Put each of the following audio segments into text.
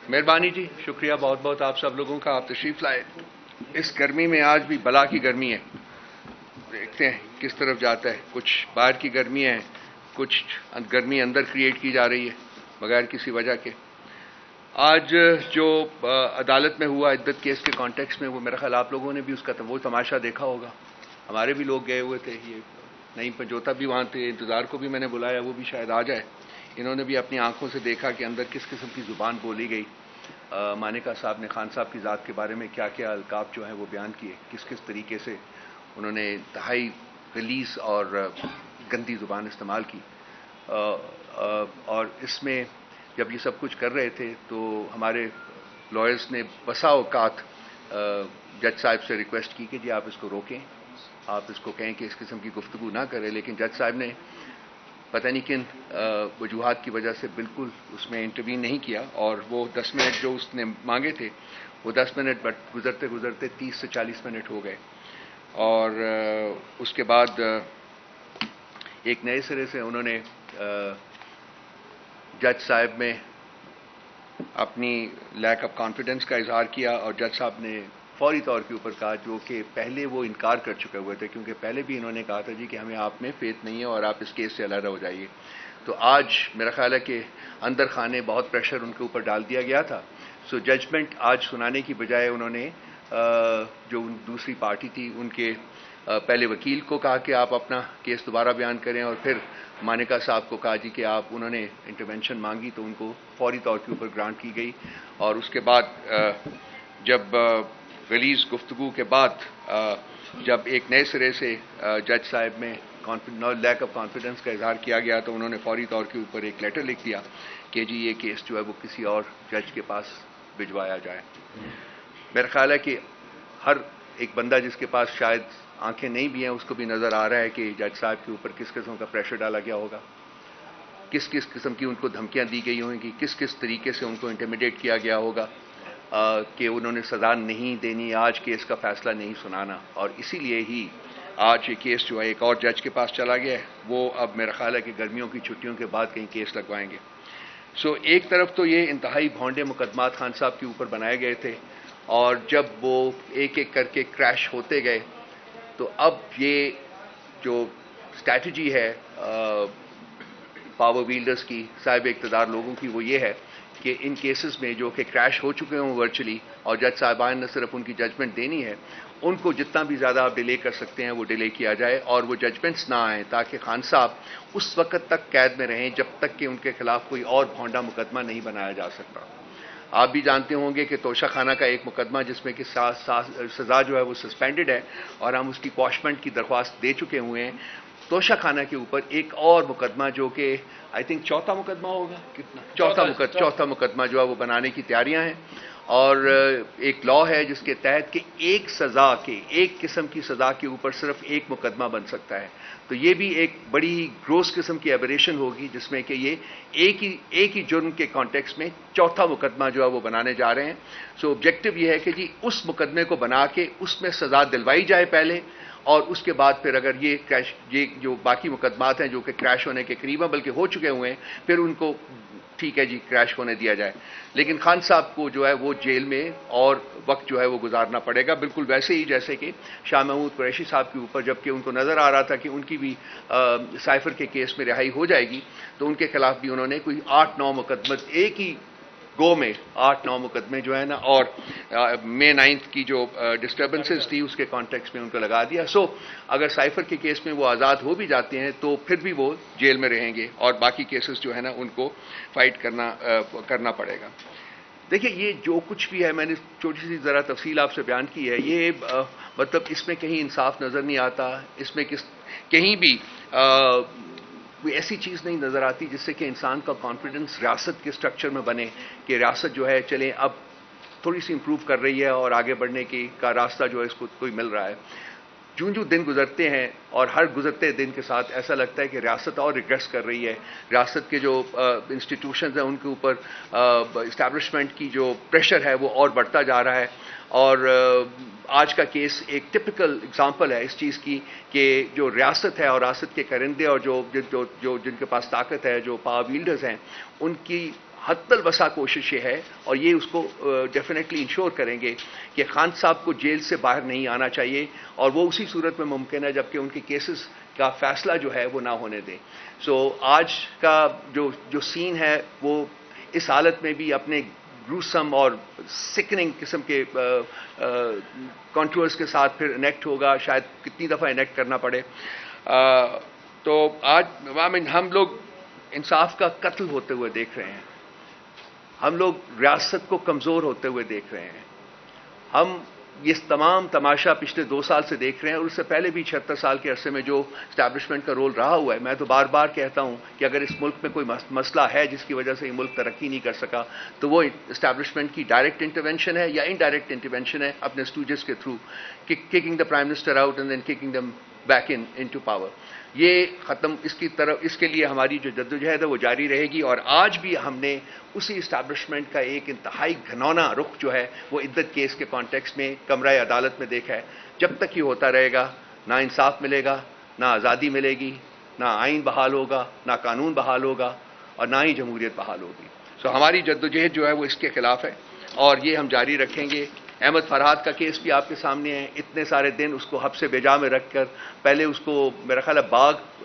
مہربانی جی، شکریہ بہت بہت آپ سب لوگوں کا، آپ تشریف لائے۔ اس گرمی میں آج بھی بلا کی گرمی ہے، دیکھتے ہیں کس طرف جاتا ہے۔ کچھ باہر کی گرمی ہے، کچھ گرمی اندر کریٹ کی جا رہی ہے بغیر کسی وجہ کے۔ آج جو عدالت میں ہوا عدت کیس کے کانٹیکس میں، وہ میرا خیال آپ لوگوں نے بھی اس کا وہ تماشا دیکھا ہوگا۔ ہمارے بھی لوگ گئے ہوئے تھے، یہ نعیم پنجوتا بھی وہاں تھے، انتظار کو بھی میں نے بلایا، وہ بھی شاید آ جائے۔ انہوں نے بھی اپنی آنکھوں سے دیکھا کہ اندر کس قسم کی زبان بولی گئی۔ مانیکا صاحب نے خان صاحب کی ذات کے بارے میں کیا کیا القاب جو ہیں وہ بیان کیے، کس کس طریقے سے انہوں نے انتہائی غلیظ اور گندی زبان استعمال کی۔ اور اس میں جب یہ سب کچھ کر رہے تھے تو ہمارے لائرز نے بسا اوقات جج صاحب سے ریکویسٹ کی کہ جی آپ اس کو روکیں، آپ اس کو کہیں کہ اس قسم کی گفتگو نہ کریں، لیکن جج صاحب نے پتہ نہیں کن وجوہات کی وجہ سے بالکل اس میں انٹروین نہیں کیا، اور وہ 10 منٹ جو اس نے مانگے تھے وہ 10 منٹ گزرتے گزرتے 30 سے 40 منٹ ہو گئے۔ اور اس کے بعد ایک نئے سرے سے انہوں نے جج صاحب میں اپنی لیک آف کانفیڈنس کا اظہار کیا، اور جج صاحب نے فوری طور کے اوپر کہا، جو کہ پہلے وہ انکار کر چکے ہوئے تھے، کیونکہ پہلے بھی انہوں نے کہا تھا جی کہ ہمیں آپ میں فیتھ نہیں ہے اور آپ اس کیس سے علیحدہ ہو جائیے۔ تو آج میرا خیال ہے کہ اندر خانے بہت پریشر ان کے اوپر ڈال دیا گیا تھا، سو ججمنٹ آج سنانے کی بجائے انہوں نے جو دوسری پارٹی تھی ان کے پہلے وکیل کو کہا کہ آپ اپنا کیس دوبارہ بیان کریں، اور پھر مانیکا صاحب کو کہا جی کہ آپ انہوں نے انٹرونشن مانگی تو ان کو فوری طور کے اوپر گرانٹ کی گئی۔ اور اس کے بعد جب غلیظ گفتگو کے بعد جب ایک نئے سرے سے جج صاحب میں لیک آف کانفیڈنس کا اظہار کیا گیا تو انہوں نے فوری طور کے اوپر ایک لیٹر لکھ دیا کہ جی یہ کیس جو ہے وہ کسی اور جج کے پاس بھجوایا جائے۔ میرا خیال ہے کہ ہر ایک بندہ جس کے پاس شاید آنکھیں نہیں بھی ہیں اس کو بھی نظر آ رہا ہے کہ جج صاحب کے اوپر کس قسم کا پریشر ڈالا گیا ہوگا، کس کس قسم کی ان کو دھمکیاں دی گئی ہوں گی، کس کس طریقے سے ان کو انٹیمیڈیٹ کیا گیا ہوگا کہ انہوں نے سزا نہیں دینی، آج کیس کا فیصلہ نہیں سنانا، اور اسی لیے ہی آج یہ کیس جو ہے ایک اور جج کے پاس چلا گیا ہے۔ وہ اب میرا خیال ہے کہ گرمیوں کی چھٹیوں کے بعد کہیں کیس لگوائیں گے۔ سو ایک طرف تو یہ انتہائی بھونڈے مقدمات خان صاحب کے اوپر بنائے گئے تھے، اور جب وہ ایک ایک کر کے کریش ہوتے گئے تو اب یہ جو اسٹریٹجی ہے پاور ویلڈرز کی، صاحب اقتدار لوگوں کی، وہ یہ ہے کہ ان کیسز میں جو کہ کریش ہو چکے ہوں ورچولی، اور جج صاحبان نے صرف ان کی ججمنٹ دینی ہے، ان کو جتنا بھی زیادہ آپ ڈیلے کر سکتے ہیں وہ ڈیلے کیا جائے، اور وہ ججمنٹس نہ آئیں تاکہ خان صاحب اس وقت تک قید میں رہیں جب تک کہ ان کے خلاف کوئی اور بھونڈا مقدمہ نہیں بنایا جا سکتا۔ آپ بھی جانتے ہوں گے کہ توشہ خانہ کا ایک مقدمہ جس میں کہ سزا جو ہے وہ سسپینڈڈ ہے، اور ہم اس کی کواشمنٹ کی درخواست دے چکے ہوئے ہیں۔ توشہ خانہ کے اوپر ایک اور مقدمہ جو کہ آئی تھنک چوتھا مقدمہ ہوگا، کتنا چوتھا مقدمہ جو ہے وہ بنانے کی تیاریاں ہیں، اور ایک لا ہے جس کے تحت کہ ایک سزا کے، ایک قسم کی سزا کے اوپر صرف ایک مقدمہ بن سکتا ہے۔ تو یہ بھی ایک بڑی گروس قسم کی ایبریشن ہوگی جس میں کہ یہ ایک ہی جرم کے کانٹیکس میں چوتھا مقدمہ جو ہے وہ بنانے جا رہے ہیں۔ سو آبجیکٹو یہ ہے کہ جی اس مقدمے کو بنا کے اس میں سزا دلوائی جائے پہلے، اور اس کے بعد پھر اگر یہ جو باقی مقدمات ہیں جو کہ کریش ہونے کے قریب ہیں بلکہ ہو چکے ہوئے ہیں، پھر ان کو ٹھیک ہے جی کریش ہونے دیا جائے، لیکن خان صاحب کو جو ہے وہ جیل میں اور وقت جو ہے وہ گزارنا پڑے گا، بالکل ویسے ہی جیسے کہ شاہ محمود قریشی صاحب کے اوپر جبکہ ان کو نظر آ رہا تھا کہ ان کی بھی سائفر کے کیس میں رہائی ہو جائے گی، تو ان کے خلاف بھی انہوں نے کوئی 8-9 مقدمے ایک ہی گو میں 8-9 مقدمے جو ہے نا، اور مئی 9 کی جو ڈسٹربنسز تھی اس کے کانٹیکس میں ان کو لگا دیا۔ سو اگر سائفر کے کیس میں وہ آزاد ہو بھی جاتے ہیں تو پھر بھی وہ جیل میں رہیں گے، اور باقی کیسز جو ہے نا ان کو فائٹ کرنا پڑے گا۔ دیکھیے یہ جو کچھ بھی ہے، میں نے چھوٹی سی ذرا تفصیل آپ سے بیان کی ہے، یہ مطلب اس میں کہیں انصاف نظر نہیں آتا، اس میں کہیں بھی کوئی ایسی چیز نہیں نظر آتی جس سے کہ انسان کا کانفیڈنس ریاست کے سٹرکچر میں بنے کہ ریاست جو ہے چلیں اب تھوڑی سی امپروو کر رہی ہے اور آگے بڑھنے کا راستہ جو ہے اس کو کوئی مل رہا ہے۔ جو دن گزرتے ہیں اور ہر گزرتے دن کے ساتھ ایسا لگتا ہے کہ ریاست اور ریگریس کر رہی ہے، ریاست کے جو انسٹیٹیوشنز ہیں ان کے اوپر اسٹیبلشمنٹ کی جو پریشر ہے وہ اور بڑھتا جا رہا ہے، اور آج کا کیس ایک ٹپیکل اگزامپل ہے اس چیز کی کہ جو ریاست ہے اور ریاست کے کرندے اور جو جن کے پاس طاقت ہے، جو پاور ویلڈرز ہیں، ان کی حد الوسع کوشش یہ ہے اور یہ اس کو ڈیفینیٹلی انشور کریں گے کہ خان صاحب کو جیل سے باہر نہیں آنا چاہیے اور وہ اسی صورت میں ممکن ہے جبکہ ان کے کیسز کا فیصلہ جو ہے وہ نہ ہونے دیں. سو آج کا جو سین ہے وہ اس حالت میں بھی اپنے گروسم اور سکننگ قسم کے کنٹرولز کے ساتھ پھر انیکٹ ہوگا, شاید کتنی دفعہ انیکٹ کرنا پڑے. تو آج ہم لوگ انصاف کا قتل ہوتے ہوئے دیکھ رہے ہیں, ہم لوگ ریاست کو کمزور ہوتے ہوئے دیکھ رہے ہیں, ہم یہ تمام تماشا پچھلے 2 سال سے دیکھ رہے ہیں اور اس سے پہلے بھی 76 سال کے عرصے میں جو اسٹیبلشمنٹ کا رول رہا ہوا ہے. میں تو بار بار کہتا ہوں کہ اگر اس ملک میں کوئی مسئلہ ہے جس کی وجہ سے یہ ملک ترقی نہیں کر سکا تو وہ اسٹیبلشمنٹ کی ڈائریکٹ انٹرونشن ہے یا انڈائریکٹ انٹرونشن ہے اپنے اسٹوجز کے through, kicking the prime minister out and then kicking them back into power. یہ ختم, اس کے لیے ہماری جو جدوجہد ہے وہ جاری رہے گی. اور آج بھی ہم نے اسی اسٹیبلشمنٹ کا ایک انتہائی گھنونا رخ جو ہے وہ عدت کیس کے کانٹیکسٹ میں کمرہ عدالت میں دیکھا ہے. جب تک یہ ہوتا رہے گا نہ انصاف ملے گا, نہ آزادی ملے گی, نہ آئین بحال ہوگا, نہ قانون بحال ہوگا اور نہ ہی جمہوریت بحال ہوگی. سو ہماری جدوجہد جو ہے وہ اس کے خلاف ہے اور یہ ہم جاری رکھیں گے. احمد فرحاد کا کیس بھی آپ کے سامنے ہے. اتنے سارے دن اس کو حبس بجا میں رکھ کر پہلے اس کو میرا خیال ہے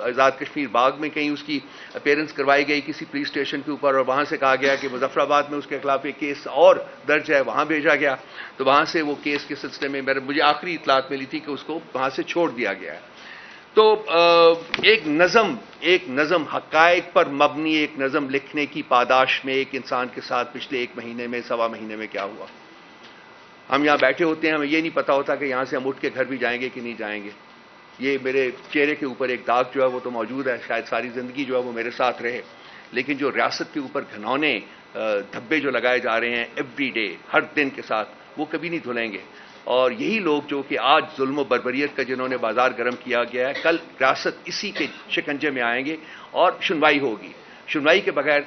آزاد کشمیر باغ میں کہیں اس کی اپیرنس کروائی گئی کسی پولیس اسٹیشن کے اوپر اور وہاں سے کہا گیا کہ مظفر آباد میں اس کے خلاف ایک کیس اور درج ہے, وہاں بھیجا گیا تو وہاں سے وہ کیس کے سلسلے میں مجھے آخری اطلاعات ملی تھی کہ اس کو وہاں سے چھوڑ دیا گیا ہے. تو ایک نظم حقائق پر مبنی ایک نظم لکھنے کی پاداش میں ایک انسان کے ساتھ پچھلے 1 مہینے میں 1.25 مہینے میں کیا ہوا. ہم یہاں بیٹھے ہوتے ہیں, ہمیں یہ نہیں پتا ہوتا کہ یہاں سے ہم اٹھ کے گھر بھی جائیں گے کہ نہیں جائیں گے. یہ میرے چہرے کے اوپر ایک داغ جو ہے وہ تو موجود ہے, شاید ساری زندگی جو ہے وہ میرے ساتھ رہے, لیکن جو ریاست کے اوپر گھنونے دھبے جو لگائے جا رہے ہیں ایوری ڈے, ہر دن کے ساتھ, وہ کبھی نہیں دھلیں گے. اور یہی لوگ جو کہ آج ظلم و بربریت کا جنہوں نے بازار گرم کیا گیا ہے, کل ریاست اسی کے شکنجے میں آئیں گے اور سنوائی ہوگی. سنوائی کے بغیر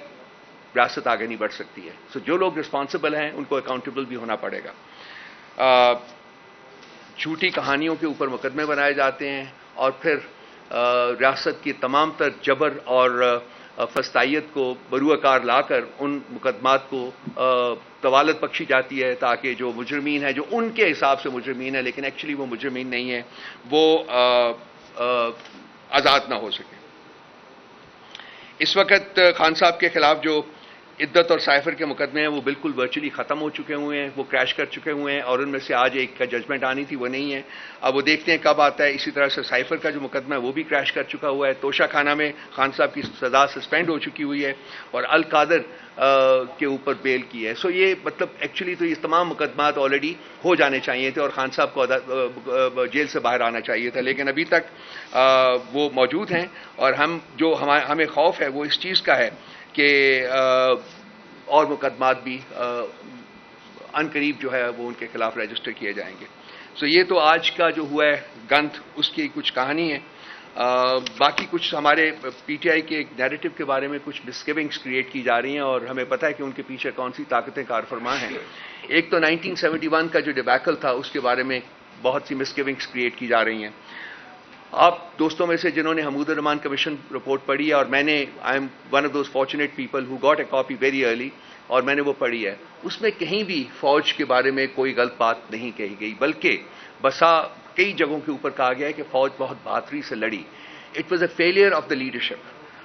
ریاست آگے نہیں بڑھ سکتی ہے. سو جو لوگ رسپانسبل ہیں ان کو اکاؤنٹیبل بھی ہونا پڑے گا. جھوٹی کہانیوں کے اوپر مقدمے بنائے جاتے ہیں اور پھر ریاست کی تمام تر جبر اور فسطائیت کو بروکار لا کر ان مقدمات کو طوالت بخشی جاتی ہے تاکہ جو مجرمین ہیں, جو ان کے حساب سے مجرمین ہیں لیکن ایکچولی وہ مجرمین نہیں ہیں, وہ آزاد نہ ہو سکے. اس وقت خان صاحب کے خلاف جو عدت اور سائفر کے مقدمے ہیں وہ بالکل ورچولی ختم ہو چکے ہوئے ہیں, وہ کریش کر چکے ہوئے ہیں اور ان میں سے آج ایک کا ججمنٹ آنی تھی وہ نہیں ہے. اب وہ دیکھتے ہیں کب آتا ہے. اسی طرح سے سائفر کا جو مقدمہ ہے وہ بھی کریش کر چکا ہوا ہے. توشہ خانہ میں خان صاحب کی سزا سسپینڈ ہو چکی ہوئی ہے اور القادر کے اوپر بیل کی ہے. سو یہ مطلب ایکچولی تو یہ تمام مقدمات آلریڈی ہو جانے چاہیے تھے اور خان صاحب کو جیل سے باہر آنا چاہیے تھا, لیکن ابھی تک وہ موجود ہیں. اور ہمیں خوف ہے وہ اس چیز کا ہے کہ اور مقدمات بھی ان قریب جو ہے وہ ان کے خلاف رجسٹر کیے جائیں گے. سو یہ تو آج کا جو ہوا ہے گند, اس کی کچھ کہانی ہے. باقی کچھ ہمارے پی ٹی آئی کے نیریٹو کے بارے میں کچھ مسگیونگس کریٹ کی جا رہی ہیں اور ہمیں پتہ ہے کہ ان کے پیچھے کون سی طاقتیں کار فرما ہیں. ایک تو 1971 کا جو ڈیبیکل تھا اس کے بارے میں بہت سی مسگیونگس کریٹ کی جا رہی ہیں. آپ دوستوں میں سے جنہوں نے حمود الرحمان کمیشن رپورٹ پڑھی ہے, اور میں نے I am one of those fortunate people who got a copy very early, اور میں نے وہ پڑھی ہے, اس میں کہیں بھی فوج کے بارے میں کوئی غلط بات نہیں کہی گئی, بلکہ کئی جگہوں کے اوپر کہا گیا ہے کہ فوج بہت بہادری سے لڑی. It was a failure of the leadership.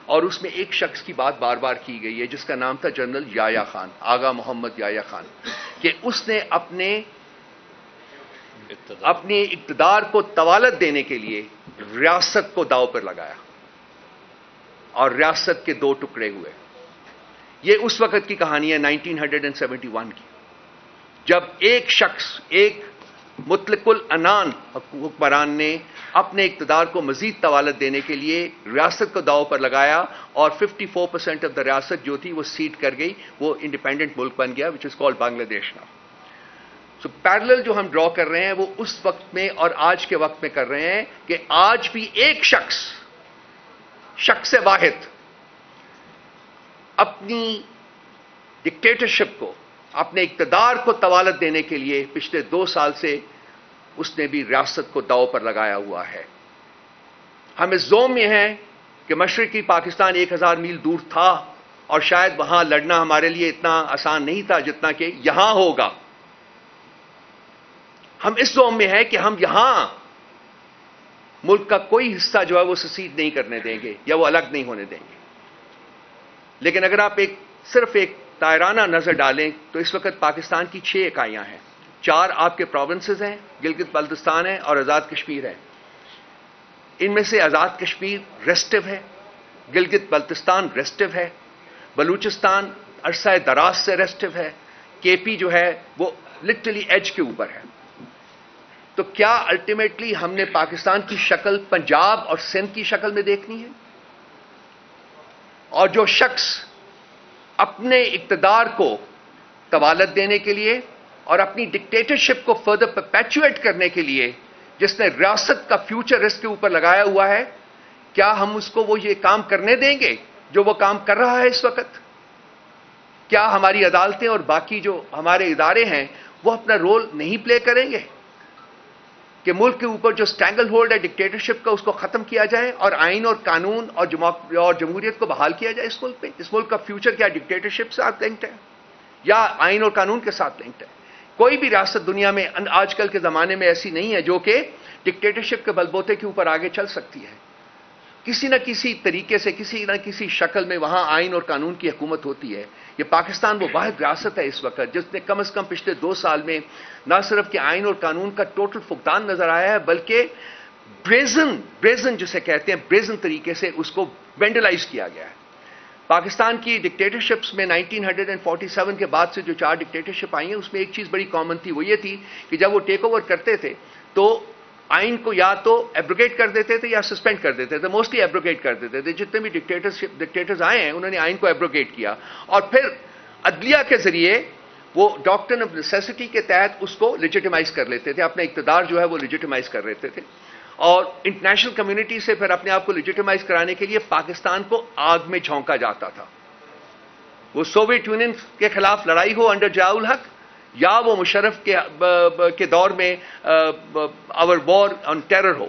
اور اس میں ایک شخص کی بات بار بار کی گئی ہے جس کا نام تھا جنرل یحییٰ خان, آغا محمد یحییٰ خان, کہ اس نے اپنے اقتدار کو طوالت دینے کے لیے ریاست کو داؤ پر لگایا اور ریاست کے 2 ٹکڑے ہوئے. یہ اس وقت کی کہانی ہے 1971 کی, جب ایک شخص, ایک مطلق العنان حکمران نے اپنے اقتدار کو مزید طوالت دینے کے لیے ریاست کو داؤ پر لگایا اور 54% آف دا ریاست جو تھی وہ سیٹ کر گئی, وہ انڈیپینڈنٹ ملک بن گیا وچ از کالڈ بنگلہ دیش ناؤ. سو پیرلل جو ہم ڈرا کر رہے ہیں وہ اس وقت میں اور آج کے وقت میں کر رہے ہیں کہ آج بھی ایک شخص واحد اپنی ڈکٹیٹرشپ کو, اپنے اقتدار کو طوالت دینے کے لیے پچھلے 2 سال سے اس نے بھی ریاست کو داؤ پر لگایا ہوا ہے. ہم اس زوم میں ہیں کہ مشرقی پاکستان 1000 میل دور تھا اور شاید وہاں لڑنا ہمارے لیے اتنا آسان نہیں تھا جتنا کہ یہاں ہوگا. ہم اس زوم میں ہیں کہ ہم یہاں ملک کا کوئی حصہ جو ہے وہ سیسیڈ نہیں کرنے دیں گے یا وہ الگ نہیں ہونے دیں گے. لیکن اگر آپ صرف ایک دائرانہ نظر ڈالیں تو اس وقت پاکستان کی 6 اکائیاں ہیں. 4 آپ کے پروونسز ہیں، گلگت بلتستان ہے اور آزاد کشمیر ہے. ان میں سے آزاد کشمیر ریسٹو ہے، گلگت بلتستان ریسٹو ہے، بلوچستان عرصہ دراز سے ریسٹو ہے، کے پی جو ہے وہ لٹرلی ایج کے اوپر ہے. تو کیا الٹیمیٹلی ہم نے پاکستان کی شکل پنجاب اور سندھ کی شکل میں دیکھنی ہے؟ اور جو شخص اپنے اقتدار کو طوالت دینے کے لیے اور اپنی ڈکٹیٹرشپ کو فردر پرپیچویٹ کرنے کے لیے جس نے ریاست کا فیوچر اس کے اوپر لگایا ہوا ہے، کیا ہم اس کو وہ یہ کام کرنے دیں گے جو وہ کام کر رہا ہے اس وقت؟ کیا ہماری عدالتیں اور باقی جو ہمارے ادارے ہیں وہ اپنا رول نہیں پلے کریں گے کہ ملک کے اوپر جو اسٹینگل ہولڈ ہے ڈکٹیٹرشپ کا اس کو ختم کیا جائے اور آئین اور قانون اور جمہوریت کو بحال کیا جائے اس ملک پہ؟ اس ملک کا فیوچر کیا ڈکٹیٹرشپ سے لنکڈ ہے یا آئین اور قانون کے ساتھ لنکڈ ہے؟ کوئی بھی ریاست دنیا میں آج کل کے زمانے میں ایسی نہیں ہے جو کہ ڈکٹیٹرشپ کے بلبوتے کے اوپر آگے چل سکتی ہے. کسی نہ کسی طریقے سے کسی نہ کسی شکل میں وہاں آئین اور قانون کی حکومت ہوتی ہے. یہ پاکستان وہ واحد ریاست ہے اس وقت جس نے کم از کم پچھلے 2 سال میں نہ صرف کہ آئین اور قانون کا ٹوٹل فقدان نظر آیا ہے بلکہ بریزن جسے کہتے ہیں بریزن طریقے سے اس کو وینڈلائز کیا گیا ہے. پاکستان کی ڈکٹیٹرشپس میں 1947 کے بعد سے جو 4 ڈکٹیٹرشپ آئی ہیں اس میں ایک چیز بڑی کامن تھی، وہ یہ تھی کہ جب وہ ٹیک اوور کرتے تھے تو آئین کو یا تو ایبروگیٹ کر دیتے تھے یا سسپینڈ کر دیتے تھے. موسٹلی ایبروگیٹ کر دیتے تھے. جتنے بھی ڈکٹیٹرز آئے ہیں انہوں نے آئین کو ایبروگیٹ کیا اور پھر عدلیہ کے ذریعے وہ ڈاکٹرن آف نیسیسٹی کے تحت اس کو لیجیٹیمائز کر لیتے تھے، اپنا اقتدار جو ہے وہ لیجیٹیمائز کر لیتے تھے. اور انٹرنیشنل کمیونٹی سے پھر اپنے آپ کو لیجیٹیمائز کرانے کے لیے پاکستان کو آگ میں جھونکا جاتا تھا. وہ سوویت یونین کے خلاف لڑائی ہو انڈر ضیاء الحق یا وہ مشرف کے دور میں آور وار آن ٹیرر ہو،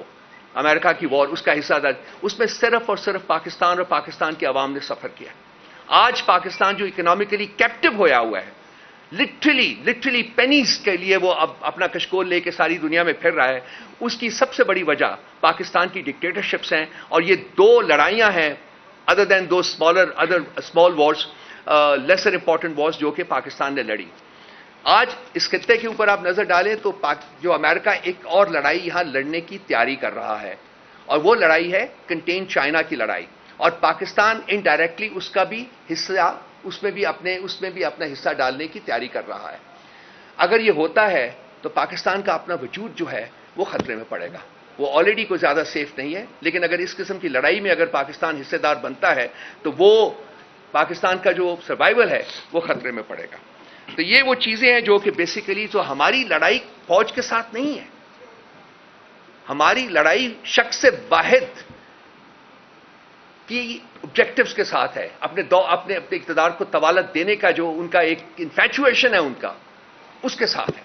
امریکہ کی وار، اس کا حصہ تھا. اس میں صرف اور صرف پاکستان اور پاکستان کے عوام نے سفر کیا. آج پاکستان جو اکنامکلی کیپٹو ہوا ہے، لٹرلی پینیز کے لیے وہ اب اپنا کشکول لے کے ساری دنیا میں پھر رہا ہے، اس کی سب سے بڑی وجہ پاکستان کی ڈکٹیٹرشپس ہیں. اور یہ 2 لڑائیاں ہیں ادر دین دو small wars, lesser important wars جو کہ پاکستان نے لڑی. آج اس خطے کے اوپر آپ نظر ڈالیں تو جو امریکہ ایک اور لڑائی یہاں لڑنے کی تیاری کر رہا ہے اور وہ لڑائی ہے کنٹین چائنا کی لڑائی. اور پاکستان انڈائریکٹلی اس کا بھی حصہ اس میں بھی اپنا حصہ ڈالنے کی تیاری کر رہا ہے. اگر یہ ہوتا ہے تو پاکستان کا اپنا وجود جو ہے وہ خطرے میں پڑے گا. وہ آلریڈی کوئی زیادہ سیف نہیں ہے، لیکن اگر اس قسم کی لڑائی میں اگر پاکستان حصے دار بنتا ہے تو وہ پاکستان کا جو سروائیول ہے وہ خطرے میں پڑے گا. تو یہ وہ چیزیں ہیں جو کہ بیسیکلی تو ہماری لڑائی فوج کے ساتھ نہیں ہے، ہماری لڑائی شخص واحد کی آبجیکٹوز کے ساتھ ہے، اپنے اقتدار کو طوالت دینے کا جو ان کا ایک انفیچویشن ہے ان کا، اس کے ساتھ ہے.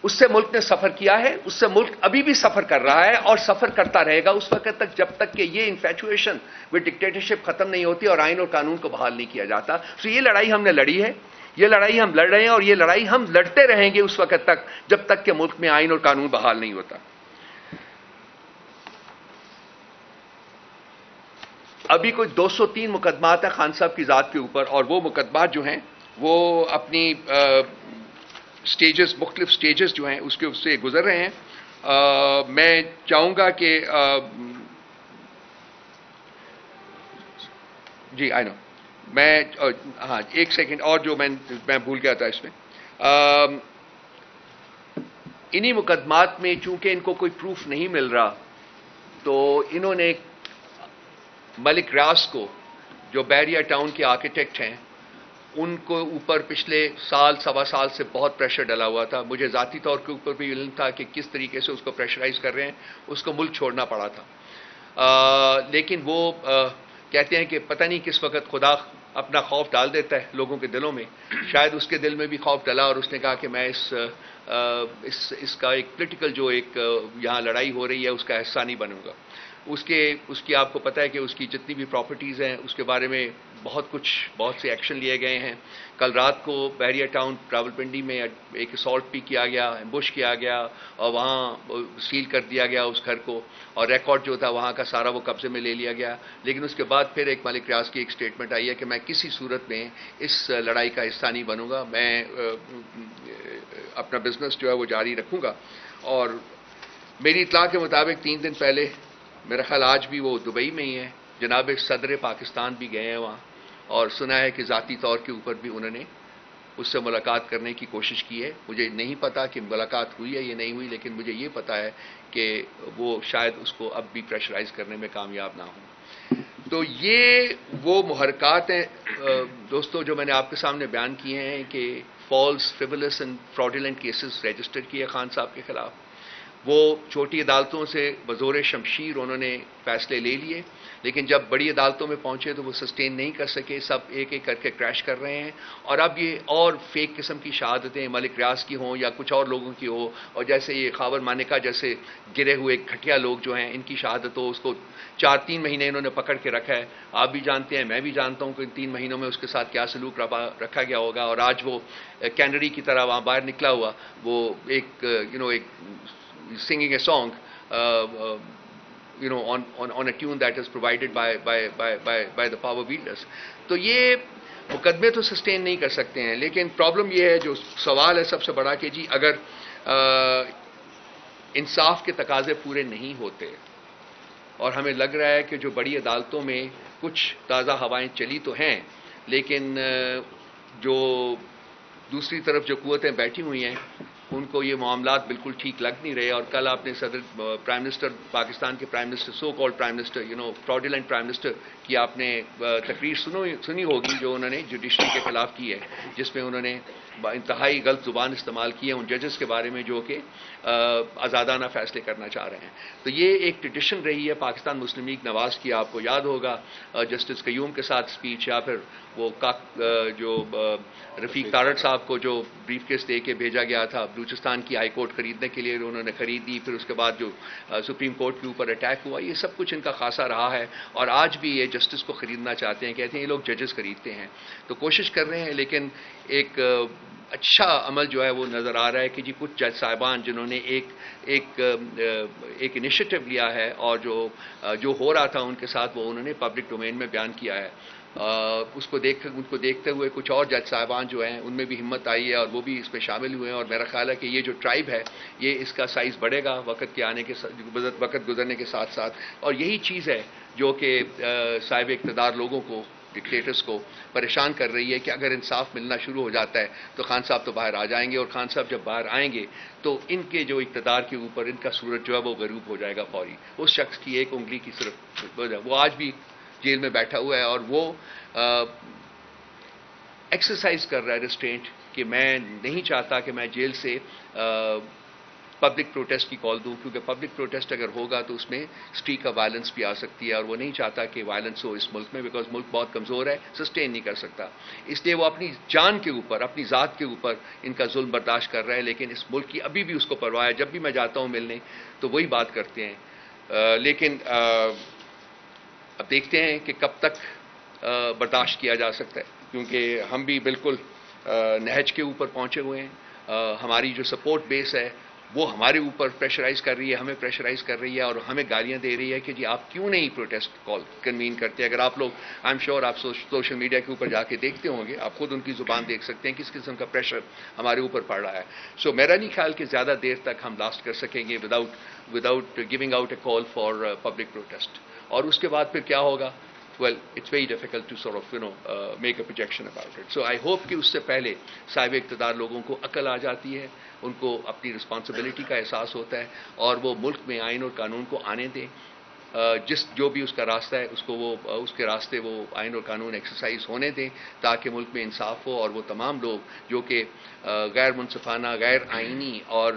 اس سے ملک نے سفر کیا ہے، اس سے ملک ابھی بھی سفر کر رہا ہے اور سفر کرتا رہے گا اس وقت تک جب تک کہ یہ انفیچویشن وہ ڈکٹیٹرشپ ختم نہیں ہوتی اور آئین اور قانون کو بحال نہیں کیا جاتا. تو یہ لڑائی ہم نے لڑی ہے، یہ لڑائی ہم لڑ رہے ہیں اور یہ لڑائی ہم لڑتے رہیں گے اس وقت تک جب تک کہ ملک میں آئین اور قانون بحال نہیں ہوتا. ابھی کوئی 203 مقدمات ہیں خان صاحب کی ذات کے اوپر، اور وہ مقدمات جو ہیں وہ اپنی مختلف سٹیجز جو ہیں اس سے گزر رہے ہیں. میں چاہوں گا کہ جی آئی نو میں ہاں ایک سیکنڈ اور جو میں بھول گیا تھا اس میں، انہی مقدمات میں چونکہ ان کو کوئی پروف نہیں مل رہا تو انہوں نے ملک ریاض کو جو بحریہ ٹاؤن کے آرکیٹیکٹ ہیں ان کو اوپر پچھلے سوا سال سے بہت پریشر ڈلا ہوا تھا. مجھے ذاتی طور کے اوپر بھی علم تھا کہ کس طریقے سے اس کو پریشرائز کر رہے ہیں، اس کو ملک چھوڑنا پڑا تھا. لیکن وہ کہتے ہیں کہ پتہ نہیں کس وقت خدا اپنا خوف ڈال دیتا ہے لوگوں کے دلوں میں. شاید اس کے دل میں بھی خوف ڈلا اور اس نے کہا کہ میں اس کا ایک پولیٹیکل جو ایک یہاں لڑائی ہو رہی ہے اس کا حصہ نہیں بنوں گا. اس کی آپ کو پتہ ہے کہ اس کی جتنی بھی پراپرٹیز ہیں اس کے بارے میں بہت سے ایکشن لیے گئے ہیں. کل رات کو بحریہ ٹاؤن راولپنڈی میں ایک اسالٹ بھی کیا گیا، ایمبوش کیا گیا اور وہاں سیل کر دیا گیا اس گھر کو، اور ریکارڈ جو تھا وہاں کا سارا وہ قبضے میں لے لیا گیا. لیکن اس کے بعد پھر ایک ملک ریاض کی ایک اسٹیٹمنٹ آئی ہے کہ میں کسی صورت میں اس لڑائی کا حصہ نہیں بنوں گا، میں اپنا بزنس جو ہے وہ جاری رکھوں گا. اور میری اطلاع کے مطابق 3 دن پہلے، میرا خیال آج بھی وہ دبئی میں ہی ہے، جناب صدر پاکستان بھی گئے ہیں وہاں، اور سنا ہے کہ ذاتی طور کے اوپر بھی انہوں نے اس سے ملاقات کرنے کی کوشش کی ہے. مجھے نہیں پتا کہ ملاقات ہوئی ہے یا نہیں ہوئی، لیکن مجھے یہ پتا ہے کہ وہ شاید اس کو اب بھی پریشرائز کرنے میں کامیاب نہ ہوں. تو یہ وہ محرکات ہیں دوستو جو میں نے آپ کے سامنے بیان کیے ہیں کہ فالس، فریولس اینڈ فراڈولنٹ کیسز رجسٹر کیے خان صاحب کے خلاف. وہ چھوٹی عدالتوں سے بزور شمشیر انہوں نے فیصلے لے لیے، لیکن جب بڑی عدالتوں میں پہنچے تو وہ سسٹین نہیں کر سکے، سب ایک ایک کر کے کریش کر رہے ہیں. اور اب یہ اور فیک قسم کی شہادتیں ملک ریاض کی ہوں یا کچھ اور لوگوں کی ہو، اور جیسے یہ خاور مانیکا جیسے گرے ہوئے گھٹیا لوگ جو ہیں ان کی شہادت ہو، اس کو 4-3 مہینے انہوں نے پکڑ کے رکھا ہے. آپ بھی جانتے ہیں، میں بھی جانتا ہوں کہ ان 3 مہینوں میں اس کے ساتھ کیا سلوک رکھا گیا ہوگا. اور آج وہ کینری کی طرح وہاں باہر نکلا ہوا، وہ ایک singing a song on a tune that is provided by the power wielders. تو یہ مقدمے تو سسٹین نہیں کر سکتے ہیں، لیکن پرابلم یہ ہے، جو سوال ہے سب سے بڑا کہ جی اگر انصاف کے تقاضے پورے نہیں ہوتے، اور ہمیں لگ رہا ہے کہ جو بڑی عدالتوں میں کچھ تازہ ہوائیں چلی تو ہیں، لیکن جو دوسری طرف جو قوتیں بیٹھی ہوئی ہیں ان کو یہ معاملات بالکل ٹھیک لگ نہیں رہے. اور کل آپ نے پرائم منسٹر پاکستان کے prime minister, so called prime minister, fraudulent prime minister کی آپ نے تقریر سنی ہوگی جو انہوں نے جوڈیشری کے خلاف کی ہے، جس میں انہوں نے انتہائی غلط زبان استعمال کی ہے ان ججز کے بارے میں جو کہ آزادانہ فیصلے کرنا چاہ رہے ہیں. تو یہ ایک ٹریڈیشن رہی ہے پاکستان مسلم لیگ نواز کی. آپ کو یاد ہوگا جسٹس قیوم کے ساتھ اسپیچ، یا پھر وہ جو رفیق تارڑ صاحب کو جو بریف کیس دے کے بھیجا گیا تھا بلوچستان کی ہائی کورٹ خریدنے کے لیے، انہوں نے خرید دی، پھر اس کے بعد جو سپریم کورٹ کے اوپر اٹیک ہوا، یہ سب کچھ ان کا خاصا رہا ہے. اور آج بھی یہ جسٹس کو خریدنا چاہتے ہیں، کہتے ہیں یہ لوگ ججز خریدتے ہیں. تو کوشش کر رہے ہیں، لیکن ایک اچھا عمل جو ہے وہ نظر آ رہا ہے کہ جی کچھ جج صاحبان جنہوں نے ایک انیشیٹو لیا ہے، اور جو ہو رہا تھا ان کے ساتھ وہ انہوں نے پبلک ڈومین میں بیان کیا ہے. ان کو دیکھتے ہوئے کچھ اور جج صاحبان جو ہیں ان میں بھی ہمت آئی ہے اور وہ بھی اس میں شامل ہوئے ہیں. اور میرا خیال ہے کہ یہ جو ٹرائب ہے یہ اس کا سائز بڑھے گا وقت گزرنے کے ساتھ ساتھ. اور یہی چیز ہے جو کہ صاحب اقتدار لوگوں کو، ڈکٹیٹرز کو پریشان کر رہی ہے کہ اگر انصاف ملنا شروع ہو جاتا ہے تو خان صاحب تو باہر آ جائیں گے، اور خان صاحب جب باہر آئیں گے تو ان کے جو اقتدار کے اوپر ان کا سورج جو ہے وہ غروب ہو جائے گا فوری. اس شخص کی ایک انگلی کی صرف وہ آج بھی جیل میں بیٹھا ہوا ہے، اور وہ ایکسرسائز کر رہا ہے ریسٹرینٹ کہ میں نہیں چاہتا کہ میں جیل سے پبلک پروٹیسٹ کی کال دوں، کیونکہ پبلک پروٹیسٹ اگر ہوگا تو اس میں اسٹریک آف وائلنس بھی آ سکتی ہے، اور وہ نہیں چاہتا کہ وائلنس ہو اس ملک میں، بیکاز ملک بہت کمزور ہے، سسٹین نہیں کر سکتا. اس لیے وہ اپنی جان کے اوپر، اپنی ذات کے اوپر ان کا ظلم برداشت کر رہا ہے. لیکن اس ملک کی ابھی بھی اس کو پرواہ ہے. جب بھی میں جاتا ہوں ملنے تو وہی بات کرتے ہیں. لیکن اب دیکھتے ہیں کہ کب تک برداشت کیا جا سکتا ہے، کیونکہ ہم بھی بالکل نہج کے اوپر پہنچے ہوئے ہیں. ہماری جو سپورٹ بیس ہے وہ ہمارے اوپر پریشرائز کر رہی ہے، ہمیں پریشرائز کر رہی ہے، اور ہمیں گالیاں دے رہی ہے کہ جی آپ کیوں نہیں پروٹیسٹ کال کنوین کرتے. اگر آپ لوگ، آئی ایم شیور آپ سوشل میڈیا کے اوپر جا کے دیکھتے ہوں گے، آپ خود ان کی زبان دیکھ سکتے ہیں کس قسم کا پریشر ہمارے اوپر پڑ رہا ہے. سو میرا نہیں خیال کہ زیادہ دیر تک ہم لاسٹ کر سکیں گے without giving out a call for public protest. اور اس کے بعد پھر کیا ہوگا؟ Well, it's very difficult to sort of, make a projection about it. So I hope کہ اس سے پہلے صاحب اقتدار لوگوں کو عقل آ جاتی ہے، ان کو اپنی رسپانسبلٹی کا احساس ہوتا ہے، اور وہ ملک میں آئین اور قانون کو آنے دیں. جو بھی اس کا راستہ ہے اس کو وہ اس کے راستے وہ آئین اور قانون ایکسرسائز ہونے دیں، تاکہ ملک میں انصاف ہو، اور وہ تمام لوگ جو کہ غیر منصفانہ، غیر آئینی اور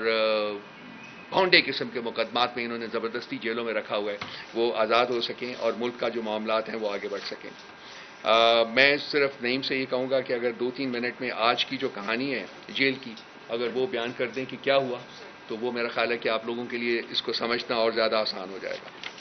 بھونڈے قسم کے مقدمات میں انہوں نے زبردستی جیلوں میں رکھا ہوا ہے، وہ آزاد ہو سکیں اور ملک کا جو معاملات ہیں وہ آگے بڑھ سکیں. میں صرف نعیم سے یہ کہوں گا کہ اگر 2-3 منٹ میں آج کی جو کہانی ہے جیل کی اگر وہ بیان کر دیں کہ کیا ہوا، تو وہ میرا خیال ہے کہ آپ لوگوں کے لیے اس کو سمجھنا اور زیادہ آسان ہو جائے گا.